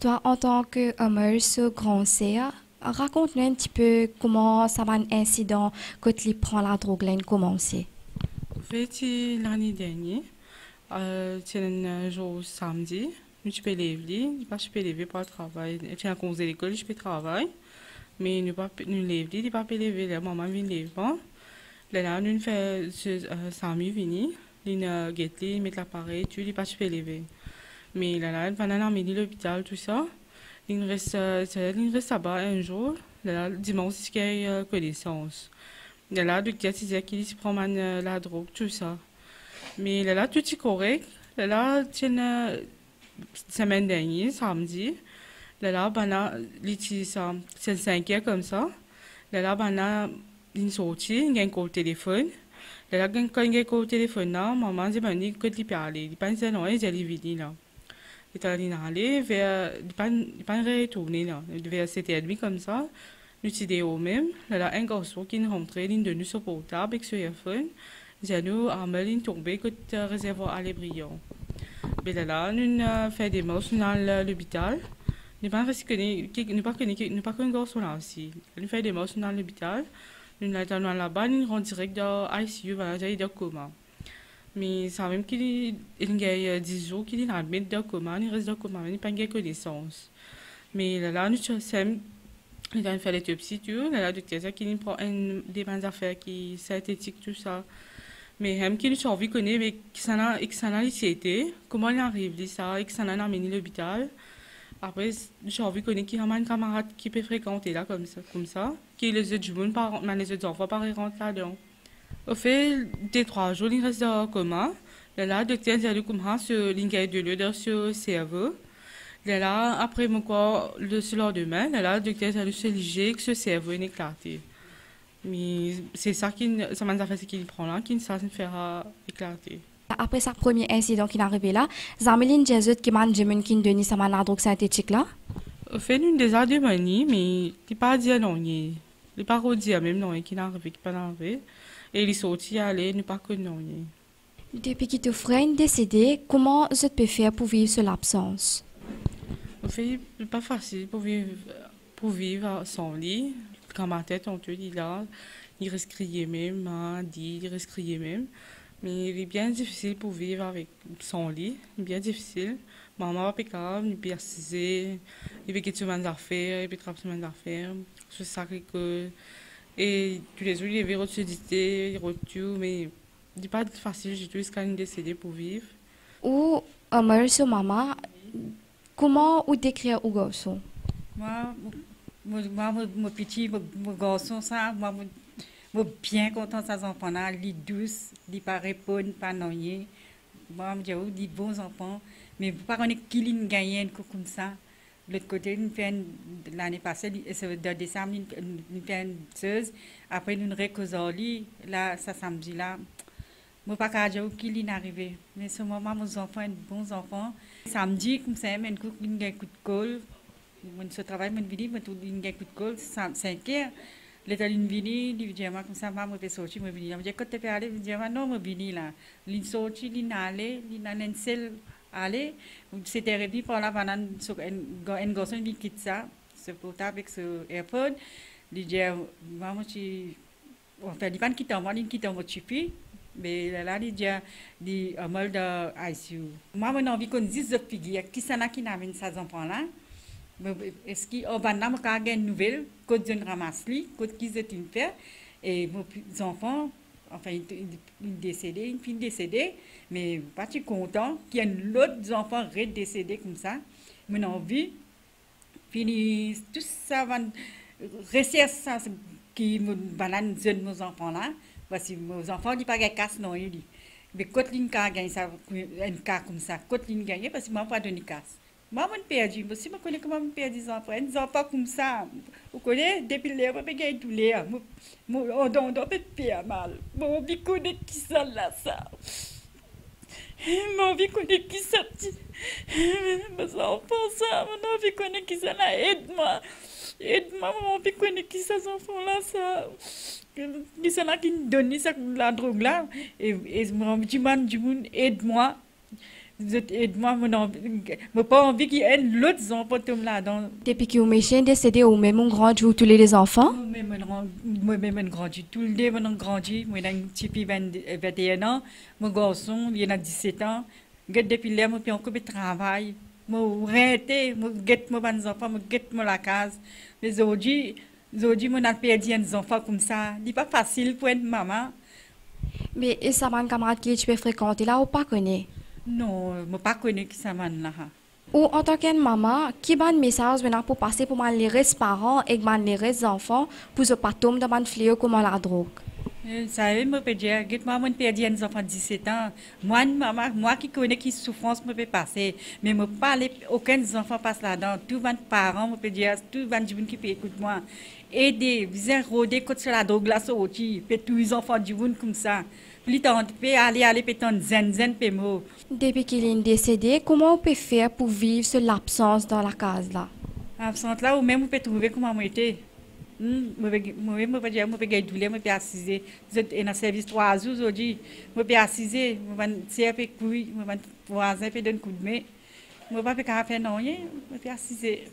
toi, en tant que ce grand sœur, raconte-nous un petit peu comment ça va un incident quand tu prends la drogue là, commencé. En fait, c'est l'année dernière, c'est un jour samedi, je peux lever, je peux lever pour le travail. C'est un congé de l'école, je peux travailler, mais ne pas nous lever, ne pas lever, la maman vient lever. Là, nous fait Samy vini, il guette, il met l'appareil, tu dis pas je peux lever. Mais là, pendant la midi, l'hôpital, tout ça, il reste là-bas un jour, là, dimanche, il y a connaissance. Là, le docteur disait qu'il se prend la drogue, tout ça. Mais là, tout est correct. Là, c'est une semaine dernière, samedi. Là, c'est le 5 comme ça. Là, il est sorti, il a un call téléphone. Là, quand il a un call téléphone, là, maman dit, ben, il peut parler. Il pense, non, il est venu là. Il est allé vers, il pas retourné là, vers 7h30 comme ça. Nous étions au même. Là, un garçon qui est rentré, il est devenu sur portable avec son téléphone. J'ai nous amené tombé que le réservoir allait brillant. Mais là, nous avons fait des marches dans l'hôpital. Nous pas nous pas qu'un garçon là aussi. Nous fait des marches dans l'hôpital. Nous allons là-bas, nous rentrons direct dans l'ICU, voilà, j'ai dans coma. Mais ça même qu'il y a 10 jours qu'il est admis dans coma, il reste dans coma, il n'a pas de connaissance. Mais là, nous sommes il a fait l'autopsie, tout. Là, le docteur qui prend des bonnes affaires qui synthétique, tout ça. Mais même qui nous envie connaître, mais qui s'en a été, comment il arrive, ça, et qui s'en a amené à l'hôpital. Après, j'ai envie de connaître qui a un camarade qui peut fréquenter là, comme ça. Qui les autres jeunes, mais les autres enfants, pas rentrent là-dedans. Au fait, des 3 jours, il reste dans le coma. Là, le docteur a dit comment ce l'ingénieur de l'eau dans ce cerveau. Là, après mon corps, le lendemain, là, le docteur a dit que ce cerveau est éclaté. Mais c'est ça ça m'a fait ce qu'il prend là, qui ça me fera éclater. Après sa premier incident qui est arrivé là, Zameline Jésus qui m'a dit qui donné ça la drogue synthétique là. Au fait, une des arts de manie, mais il n'est pas dit non, il n'est pas redit même non, qui n'est arrivé, qui n'est pas arrivé. Et il est sorti aller, il n'est pas connu non. Depuis que ton frère est décédé, comment je peux faire pour vivre sur l'absence? Au fait, c'est pas facile pour vivre sans lui. Quand ma tête, on te dit là, il reste crier même, hein, dit, il reste crier même. Mais il est bien difficile pour vivre avec son lit, bien difficile. Maman va pécable, il peut assiser, il peut quitter ses affaires, il peut travailler ses affaires. C'est ça que. Et tous les jours, il est retourné, il retourne, mais il n'est pas facile du tout jusqu'à une décédé pour vivre. Ou sur maman, comment ou décrire au garçon? Moi, mon petit, mon garçon, ça, moi, bien content de ces enfants-là, les douces, les pas répondre, pas noyer. Moi, je dis, des bons enfants, mais pas qu'on est qui les gagne comme ça. De l'autre côté, nous faisons l'année passée, de décembre, nous faisons une chose. Après, nous récoisons, là, ça samedi là. Moi, pas qu'à dire qui est arrivé. Mais ce moment, mes enfants sont bons enfants. Samedi, comme ça, je coup de colle. Je travaille, je vis, je un coup de colle, 5 heures. L'état d'une vini, il dit, comme ça, je vais sortir, je vais venir. Je dis, quand tu peux aller, je dis, non, je vais venir là. Il sorti, il est allé, il est allé, seul aller. C'était réduit pour la banane, un garçon qui quitte ça, ce portable avec ce AirPod. Il dit, maman, enfin, il pas quitter moi, il quitte moi, tu fais. Mais là, il dit, un mal de ICU. Moi, j'ai envie qu'on dise de figure, qui s'en a qui n'amène ces enfants-là? Est-ce qu'il y a une nouvelle, quand je ramasse lui, quand ils ont une fait, et mes enfants, enfin, ils décédés, une fille décédée, mais pas si content qu'il y ait l'autre enfant décédé comme ça. Mon envie, puis tout ça va rester ça qui me banane de mes enfants là, parce que mes enfants ils pas casse non ils. Mais quand ils gagnent ça, un cas comme ça, quand ils gagnent parce que moi pas donné casse. Moi, je perdu. Si je connais comment je perds des enfants, des enfants comme ça. Vous connaissez, depuis les je gagner tous les ans. On doit faire mal. Mon vie connaît qui ça là, ça. Mon vie connaît qui ça. Mes enfants, ça. Mon vie connaît qui ça là. Aide-moi. Aide-moi, mon vie connaît qui ça, ces enfants là, ça. Qui ça là qui donne ça, la drogue là. Et mon petit man, aide-moi. Aide-moi, je pas envie qu'il y ait l'autre enfant tombe là-dedans. Depuis que vous m'avez décédé, ou même on grandit ou tous les enfants? Moi-même, grandi. Tout le temps, on grandi. Moi, j'ai un petit peu 21 ans. Mon garçon, il a 17 ans. Depuis là, je suis encore de travail. Je suis arrêté. Je guette mes enfants, je guette la case. Mais aujourd'hui, je perdu des enfants comme ça. Ce n'est pas facile pour une maman. Mais et ça man camarade qui tu peux fréquenter là ou pas connaître? Non, je ne connais pas qui ça man là. Ou en tant que maman, qui a un message maintenant pour passer pour les parents et les enfants pour ne pas tomber dans un fléau comme la drogue? Vous savez, je peux dire, moi, je perdu un enfant de 17 ans. Moi qui connais qui souffrance me peut passer. Mais je ne peux pas aller, aucun enfant passe là-dedans. Tous les parents, je peux dire, tous les gens qui écoutent moi. Aider, viens rôder contre la drogue là, sortir. Puis tous les enfants du monde comme ça. Plus tard, tu peux aller, puis ton zen, puis moi. Depuis qu'il est décédé, comment on peut faire pour vivre sur l'absence dans la case là? Absente là, ou même on peut trouver comment moi était. Moi, je peux dire, je peux douleur, je peux assiser. Je suis dans le service 3 jours aujourd'hui. Je peux assiser, je vais tirer un peu couille, je vais voisin, puis donner un coup de main. Je ne peux pas faire non, je peux assiser.